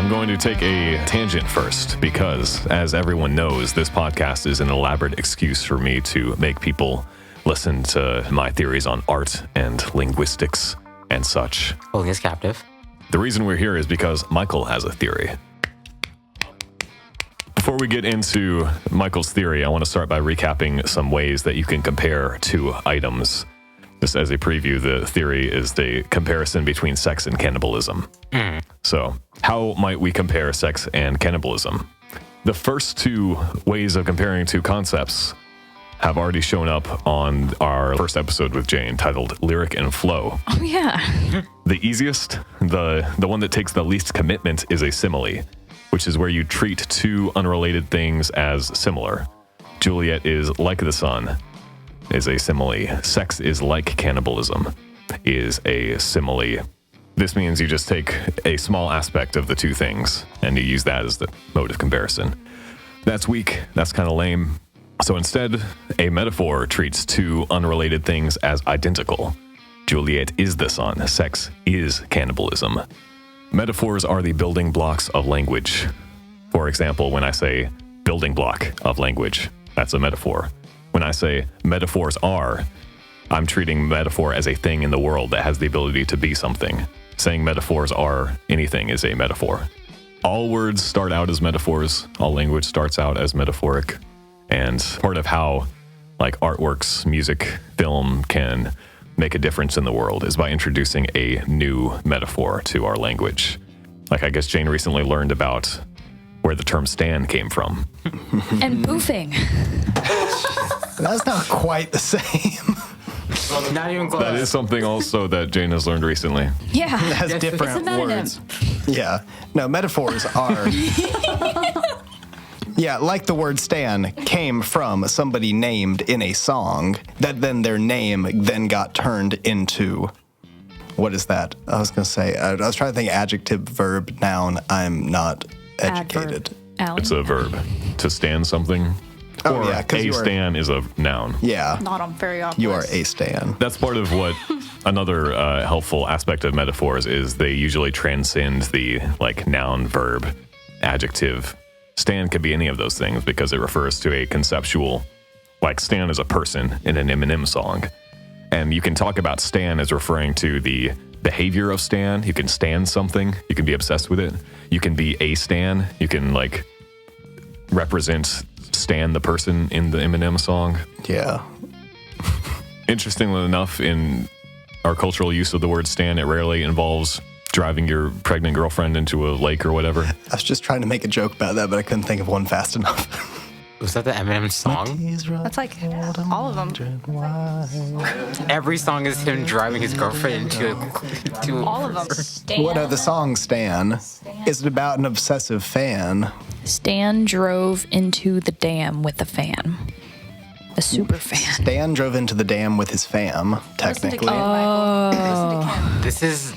I'm going to take a tangent first because, as everyone knows, this podcast is an elaborate excuse for me to make people listen to my theories on art and linguistics and such. Holding us captive. The reason we're here is because Michael has a theory. Before we get into Michael's theory, I want to start by recapping some ways that you can compare two items. Just as a preview, the theory is the comparison between sex and cannibalism. So, how might we compare sex and cannibalism? The first two ways of comparing two concepts have already shown up on our first episode with Jane, titled Lyric and Flow. Oh, yeah. The easiest, the one that takes the least commitment, is a simile, which is where you treat two unrelated things as similar. Juliet is like the sun, is a simile. Sex is like cannibalism, is a simile. This means you just take a small aspect of the two things and you use that as the mode of comparison. That's weak. That's kind of lame. So instead, a metaphor treats two unrelated things as identical. Juliet is the sun. Sex is cannibalism. Metaphors are the building blocks of language. For example, when I say building block of language, that's a metaphor. When I say metaphors are, I'm treating metaphor as a thing in the world that has the ability to be something. Saying metaphors are anything is a metaphor. All words start out as metaphors. All language starts out as metaphoric. And part of how artworks, music, film can make a difference in the world is by introducing a new metaphor to our language. I guess Jane recently learned about where the term stan came from. And boofing. That's not quite the same. Not even close. That is something also that Jane has learned recently. Yeah. It has It's different a metonym. words. Yeah. No, metaphors are... Yeah, like the word stan came from somebody named in a song, that then their name then got turned into... What is that? I was going to say, I was trying to think adjective, verb, noun. I'm not educated. Alli? It's a verb. To stan something. Oh, or yeah, 'cause a you are- stan is a noun. Yeah, Not on Ferry. you are a stan. That's part of what another helpful aspect of metaphors is they usually transcend the noun, verb, adjective. Stan could be any of those things because it refers to a conceptual, Stan is a person in an Eminem song. And you can talk about Stan as referring to the behavior of Stan. You can stan something. You can be obsessed with it. You can be a Stan. You can represent Stan the person in the Eminem song. Yeah. Interestingly enough, in our cultural use of the word stan, it rarely involves driving your pregnant girlfriend into a lake or whatever. I was just trying to make a joke about that, but I couldn't think of one fast enough. Was that the Eminem song? That's all of them. Every song is him driving his girlfriend into All of them. What are the songs, Stan? Is it about an obsessive fan? Stan drove into the dam with a fan. A super fan. Stan drove into the dam with his fam, technically. This is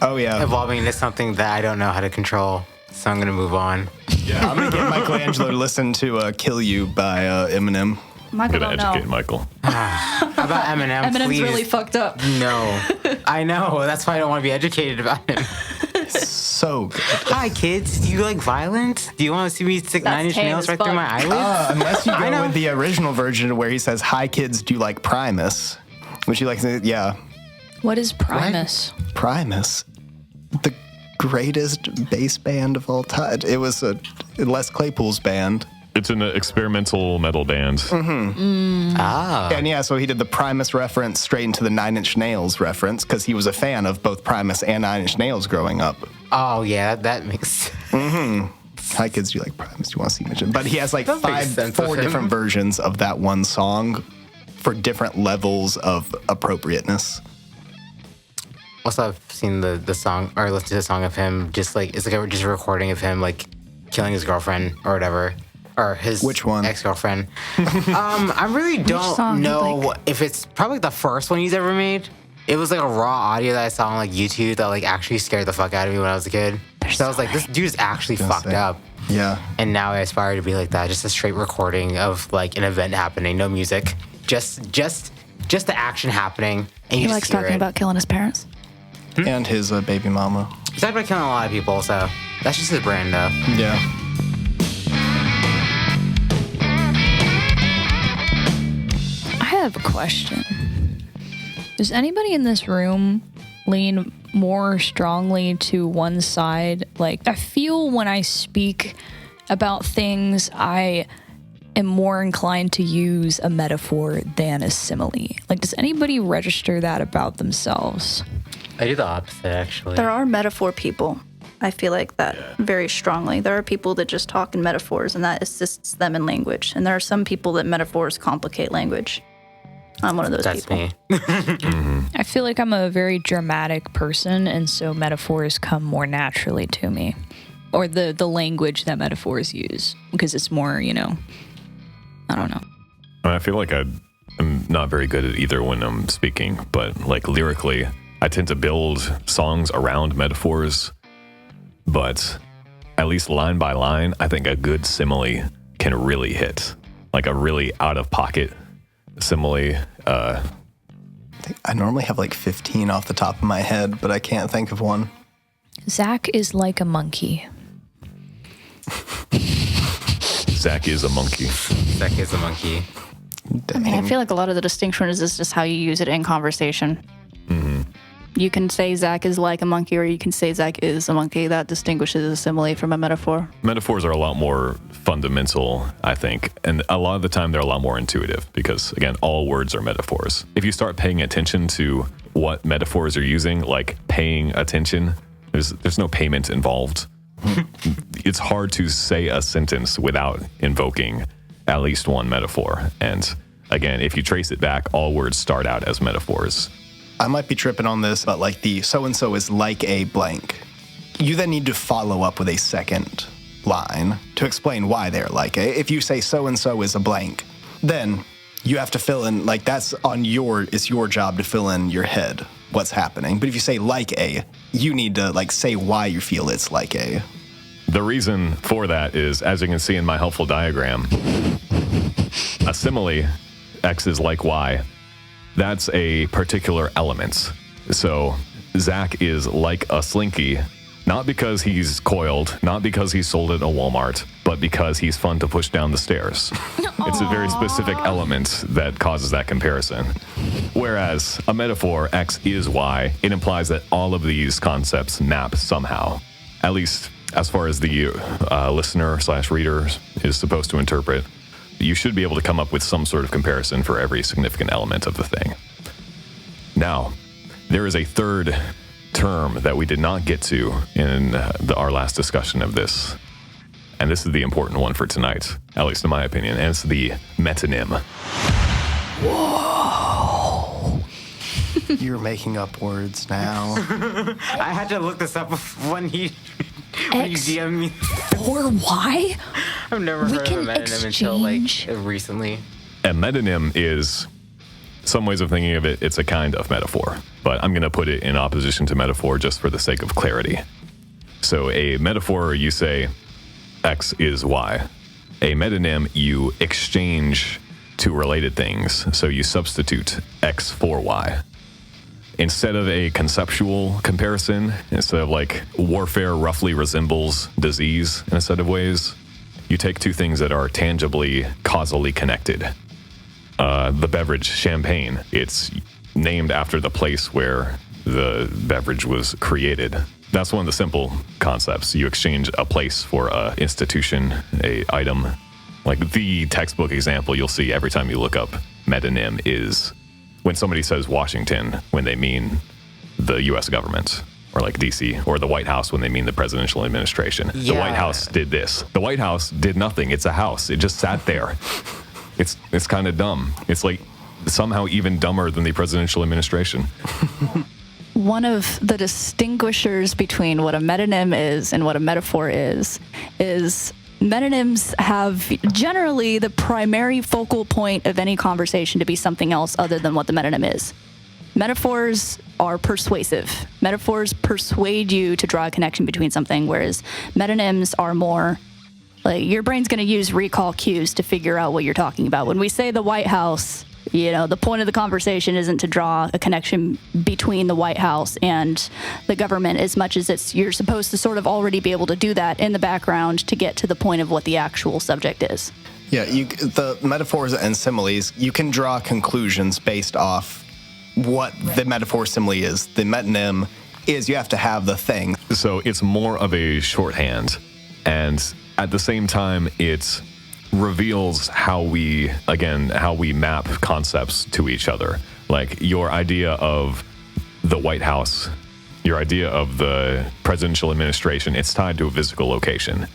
Oh, yeah. evolving into something that I don't know how to control, so I'm gonna move on. I'm going to get Mikhael-Angelo to listen to Kill You by Eminem. Michael I'm don't gonna educate know. Michael. About Eminem, Eminem's please. really fucked up. No. I know, that's why I don't want to be educated about him. So good. Hi, kids. Do you like violence? Do you want to see me stick That's 9 Inch tame nails as right through fuck. my eyelids? Unless you I go know. with the original version where he says, "Hi, kids, do you like Primus?" Which you like, yeah. What is Primus? Primus, the greatest bass band of all time. It was Les Claypool's band. It's an experimental metal band. Ah. And yeah, so he did the Primus reference straight into the 9 Inch Nails reference because he was a fan of both Primus and 9 Inch Nails growing up. Oh, yeah, that makes Hi, kids, do you like Primus? Do you want to see mention? But he has That makes sense of four him. different versions of that one song for different levels of appropriateness. Also, I've seen the song, or listened to the song of him, it's like just a recording of him, killing his girlfriend or whatever. Or his Which one? ex-girlfriend. I really song don't do you know like? if it's probably the first one he's ever made. It was a raw audio that I saw on YouTube that actually scared the fuck out of me when I was a kid. So I was like, this dude's actually fucked say. up. Yeah. And now I aspire to be like that, just a straight recording of an event happening, no music, just the action happening, and you He just likes hear talking it. about killing his parents. And his baby mama. He's talked about killing a lot of people, so that's just his brand, though. Yeah. I have a question. Does anybody in this room lean more strongly to one side? Like, I feel when I speak about things, I am more inclined to use a metaphor than a simile. Like, does anybody register that about themselves? I do the opposite, actually. There are metaphor people. I feel like that very strongly. There are people that just talk in metaphors, and that assists them in language. And there are some people that metaphors complicate language. I'm one of those That's people. me. I feel like I'm a very dramatic person, and so metaphors come more naturally to me. Or the language that metaphors use, because it's more, I don't know. I feel like I'm not very good at either when I'm speaking, but like lyrically, I tend to build songs around metaphors, but at least line by line, I think a good simile can really hit. Like a really out-of-pocket simile. I normally have like 15 off the top of my head, but I can't think of one. Zach is like a monkey. Zach is a monkey. Zach is a monkey. I mean, I feel like a lot of the distinction is just how you use it in conversation. Mm-hmm. You can say Zach is like a monkey, or you can say Zach is a monkey. That distinguishes a simile from a metaphor. Metaphors are a lot more fundamental, I think, and a lot of the time they're a lot more intuitive because, again, all words are metaphors. If you start paying attention to what metaphors are using, like paying attention, there's no payment involved. It's hard to say a sentence without invoking at least one metaphor. And again, if you trace it back, all words start out as metaphors. I might be tripping on this, but like the so-and-so is like a blank. You then need to follow up with a second line to explain why they're like a. If you say so-and-so is a blank, then you have to fill in, like it's your job to fill in your head what's happening. But if you say like a, you need to like say why you feel it's like a. The reason for that is, as you can see in my helpful diagram, a simile, X is like Y, that's a particular element. So Zach is like a slinky, not because he's coiled, not because he's sold at a Walmart, but because he's fun to push down the stairs. It's a very specific element that causes that comparison. Whereas a metaphor, X is Y, it implies that all of these concepts map somehow, at least as far as the listener/reader is supposed to interpret. You should be able to come up with some sort of comparison for every significant element of the thing. Now, there is a third term that we did not get to in our last discussion of this. And this is the important one for tonight, at least in my opinion, and it's the metonym. Whoa. You're making up words now. I had to look this up when you X DM'd me. or Y? I've never We heard can of a metonym until like exchange. recently. A metonym is, some ways of thinking of it, it's a kind of metaphor, but I'm going to put it in opposition to metaphor just for the sake of clarity. So a metaphor, you say X is Y. A metonym, you exchange two related things, so you substitute X for Y. Instead of a conceptual comparison, instead of like warfare roughly resembles disease in a set of ways, you take two things that are tangibly, causally connected. The beverage, champagne, it's named after the place where the beverage was created. That's one of the simple concepts. You exchange a place for a institution, a item. Like the textbook example you'll see every time you look up metonym is when somebody says Washington when they mean the U.S. government, or like D.C., or the White House when they mean the presidential administration. The Yeah. White House did this. The White House did nothing. It's a house. It just sat there. It's kind of dumb. It's like somehow even dumber than the presidential administration. One of the distinguishers between what a metonym is and what a metaphor is metonyms have generally the primary focal point of any conversation to be something else other than what the metonym is. Metaphors are persuasive. Metaphors persuade you to draw a connection between something, whereas metonyms are more like your brain's going to use recall cues to figure out what you're talking about. When we say the White House, The point of the conversation isn't to draw a connection between the White House and the government as much as you're supposed to sort of already be able to do that in the background to get to the point of what the actual subject is. Yeah, the metaphors and similes, you can draw conclusions based off what the metaphor simile is. The metonym is you have to have the thing. So it's more of a shorthand, and at the same time, it reveals how we map concepts to each other. Like your idea of the White House, your idea of the presidential administration, it's tied to a physical location.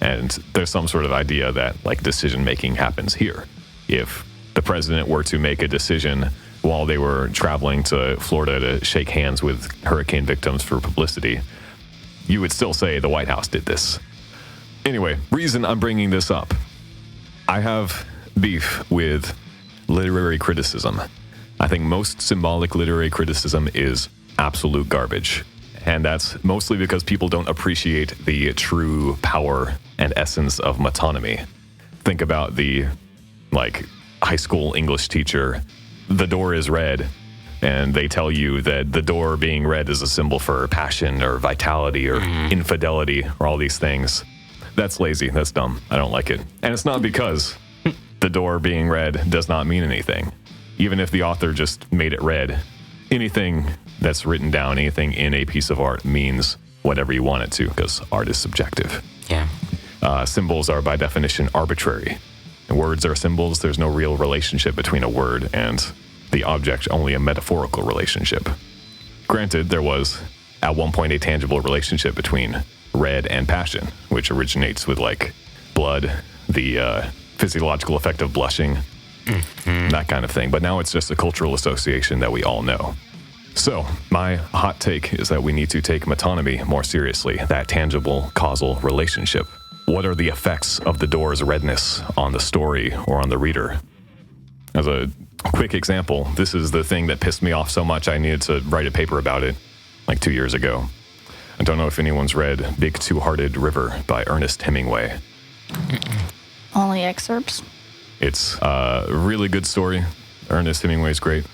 And there's some sort of idea that like decision making happens here. If the president were to make a decision while they were traveling to Florida to shake hands with hurricane victims for publicity, you would still say the White House did this. Anyway, reason I'm bringing this up. I have beef with literary criticism. I think most symbolic literary criticism is absolute garbage. And that's mostly because people don't appreciate the true power and essence of metonymy. Think about the, high school English teacher. The door is red, and they tell you that the door being red is a symbol for passion or vitality or infidelity or all these things. That's lazy. That's dumb. I don't like it. And it's not because the door being red does not mean anything. Even if the author just made it red, anything that's written down, anything in a piece of art means whatever you want it to, because art is subjective. Yeah. Symbols are by definition arbitrary. Words are symbols. There's no real relationship between a word and the object, only a metaphorical relationship. Granted, there was at one point a tangible relationship between red and passion, which originates with blood, the physiological effect of blushing, that kind of thing. But now it's just a cultural association that we all know. So my hot take is that we need to take metonymy more seriously, that tangible causal relationship. What are the effects of the door's redness on the story or on the reader? As a quick example, this is the thing that pissed me off so much I needed to write a paper about it 2 years ago. I don't know if anyone's read Big Two-Hearted River by Ernest Hemingway. Only excerpts? It's a really good story. Ernest Hemingway's great.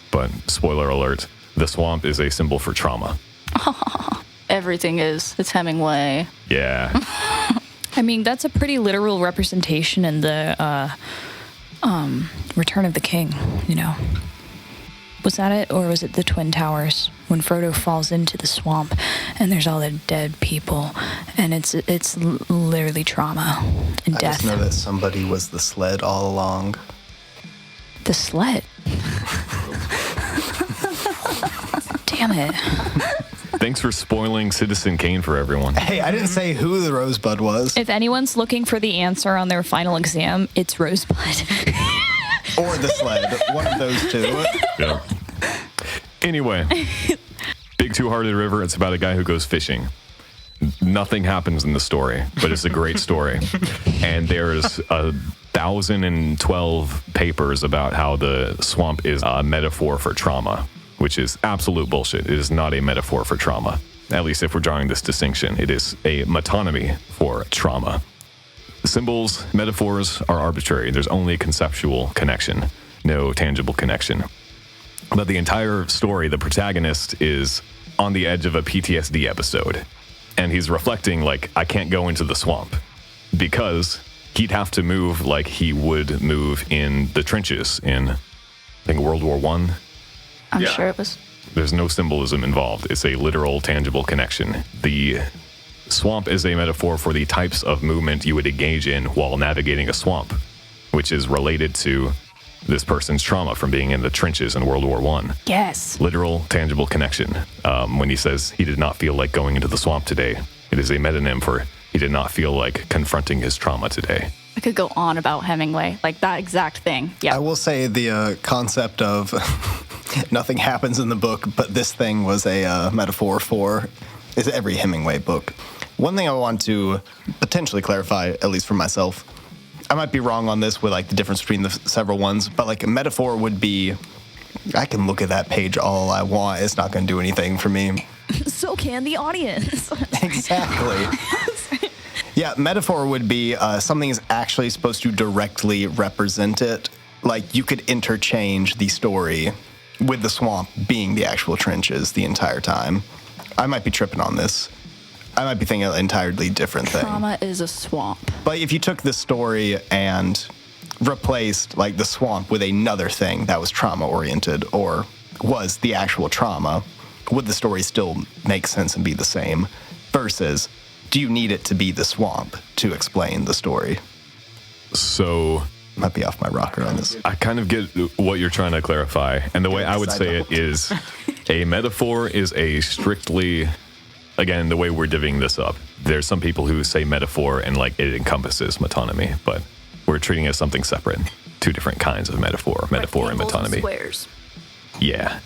But spoiler alert, the swamp is a symbol for trauma. Everything is. It's Hemingway. Yeah. I mean, that's a pretty literal representation in the Return of the King, Was that it? Or was it the Twin Towers? When Frodo falls into the swamp and there's all the dead people and it's literally trauma and death. I just know that somebody was the sled all along. The sled? Damn it. Thanks for spoiling Citizen Kane for everyone. Hey, I didn't say who the Rosebud was. If anyone's looking for the answer on their final exam, it's Rosebud. Or the sled. One of those two. Yeah. Anyway, Big Two-Hearted River, it's about a guy who goes fishing. Nothing happens in the story, but it's a great story. And there's 1,012 papers about how the swamp is a metaphor for trauma, which is absolute bullshit. It is not a metaphor for trauma. At least if we're drawing this distinction, it is a metonymy for trauma. Symbols, metaphors are arbitrary. There's only a conceptual connection, no tangible connection. But the entire story, the protagonist is on the edge of a PTSD episode. And he's reflecting I can't go into the swamp because he'd have to move like he would move in the trenches in, I think, World War I. I'm sure it was. There's no symbolism involved. It's a literal, tangible connection. The swamp is a metaphor for the types of movement you would engage in while navigating a swamp, which is related to this person's trauma from being in the trenches in World War I. Yes. Literal, tangible connection. When he says he did not feel like going into the swamp today, it is a metonym for he did not feel like confronting his trauma today. I could go on about Hemingway, that exact thing. Yeah. I will say the concept of nothing happens in the book, but this thing was a metaphor for is every Hemingway book. One thing I want to potentially clarify, at least for myself, I might be wrong on this with the difference between the several ones, but a metaphor would be, I can look at that page all I want. It's not going to do anything for me. So can the audience. Exactly. Yeah, metaphor would be something is actually supposed to directly represent it. like you could interchange the story with the swamp being the actual trenches the entire time. I might be tripping on this. I might be thinking an entirely different thing. Trauma is a swamp. But if you took this story and replaced like the swamp with another thing that was trauma oriented or was the actual trauma, would the story still make sense and be the same? Versus, do you need it to be the swamp to explain the story? So Might be off my rocker on this. I kind of get what you're trying to clarify. And the way I would say it is a metaphor is a strictly, again, the way we're divvying this up. There's some people who say metaphor and like it encompasses metonymy, but we're treating it as something separate. Two different kinds of metaphor and metonymy. Squares. Yeah.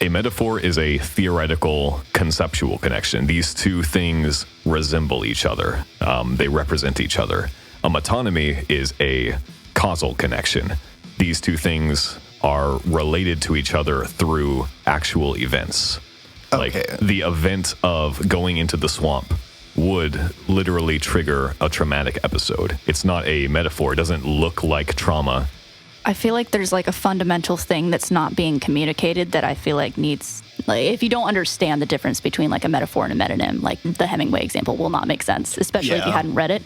A metaphor is a theoretical, conceptual connection. These two things resemble each other. They represent each other. A metonymy is a causal connection. These two things are related to each other through actual events. Like the event of going into the swamp would literally trigger a traumatic episode. It's not a metaphor. It doesn't look like trauma. I feel like there's like a fundamental thing that's not being communicated that I feel like needs, like, if you don't understand the difference between like a metaphor and a metonym, like the Hemingway example will not make sense, especially if you hadn't read it.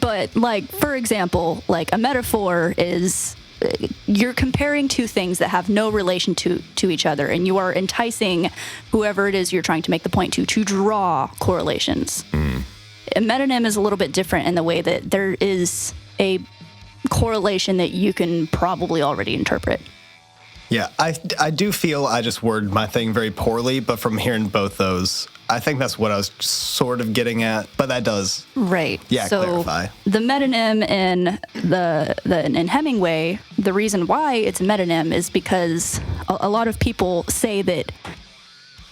But like, for example, like a metaphor is you're comparing two things that have no relation to each other, and you are enticing whoever it is you're trying to make the point to draw correlations. A metonym is a little bit different in the way that there is a correlation that you can probably already interpret. Yeah, I do feel I just worded my thing very poorly, but from hearing both those, I think that's what I was sort of getting at, but that does clarify. The metonym in Hemingway, the reason why it's a metonym is because a lot of people say that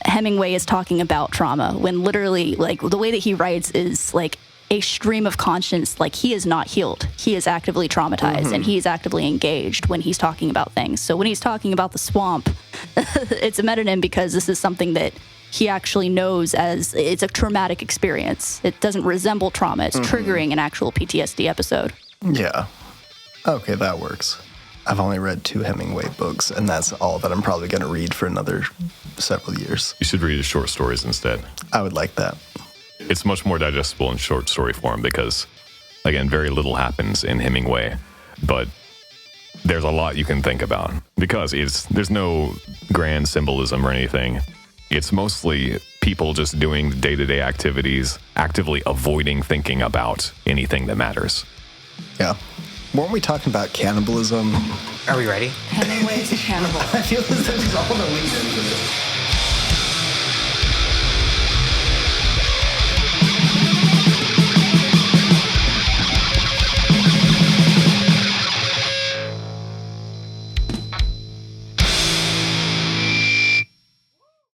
Hemingway is talking about trauma when literally, like, the way that he writes is like a stream of conscience. Like, he is not healed. He is actively traumatized, and he is actively engaged when he's talking about things. So when he's talking about the swamp, it's a metonym because this is something that he actually knows as it's a traumatic experience. It doesn't resemble trauma. It's triggering an actual PTSD episode. Yeah. Okay, that works. I've only read 2 Hemingway books, and that's all that I'm probably going to read for another several years. You should read his short stories instead. I would like that. It's much more digestible in short story form because, again, very little happens in Hemingway, but there's a lot you can think about because there's no grand symbolism or anything. It's mostly people just doing day-to-day activities, actively avoiding thinking about anything that matters. Yeah. Weren't we talking about cannibalism? Are we ready? Hemingway's a cannibal. I feel this is all the lead into this.